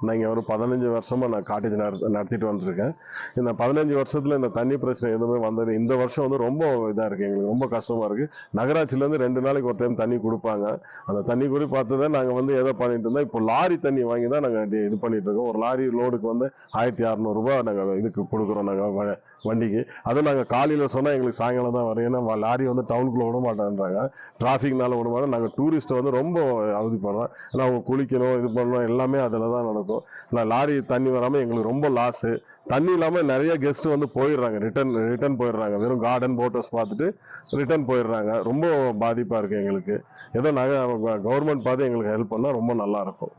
நான் இங்கே ஒரு 15 வருஷமாக நான் காட்டேஜ் நடத்திட்டு வந்துருக்கேன். இந்த 15 வருஷத்தில் இந்த தண்ணி பிரச்சனை எதுவுமே வந்தது. இந்த வருஷம் வந்து ரொம்ப இதாக இருக்குது, எங்களுக்கு ரொம்ப கஷ்டமாக இருக்குது. நகராட்சியிலேருந்து 2 நாளைக்கு ஒரு டைம் தண்ணி கொடுப்பாங்க. அந்த தண்ணி கூட பார்த்து தான் நாங்கள் வந்து எதோ பண்ணிட்டு இருந்தோம். இப்போ லாரி தண்ணி வாங்கி தான் நாங்கள் இது பண்ணிட்டு இருக்கோம். ஒரு லாரி லோடுக்கு வந்து 1600 ரூபா நாங்கள் இதுக்கு கொடுக்குறோம் நாங்கள் வண்டிக்கு. அதுவும் நாங்கள் காலையில் சொன்னால் எங்களுக்கு சாயங்காலம் தான் வரும். ஏன்னா லாரி வந்து டவுனுக்குள்ளே விட மாட்டேன்றாங்க, டிராஃபிக்னால விட மாட்டோம். நாங்கள் டூரிஸ்ட்டை வந்து ரொம்ப அவதிப்படுறோம். ஏன்னா அவங்க குளிக்கணும், இது பண்ணணும், எல்லாமே அதில் தான் நடக்கும். லாரி தண்ணி வராமல் எங்களுக்கு ரொம்ப லாஸு. தண்ணி இல்லாமல் நிறைய கெஸ்ட் வந்து போயிடுறாங்க, ரிட்டர்ன் போயிடுறாங்க. வெறும் கார்டன் போட்டோஸ் பார்த்துட்டு ரிட்டர்ன் போயிடுறாங்க. ரொம்ப பாதிப்பாக இருக்குது எங்களுக்கு. ஏதோ நாங்கள் கவர்மெண்ட் பார்த்து எங்களுக்கு ஹெல்ப் பண்ணால் ரொம்ப நல்லாயிருக்கும்.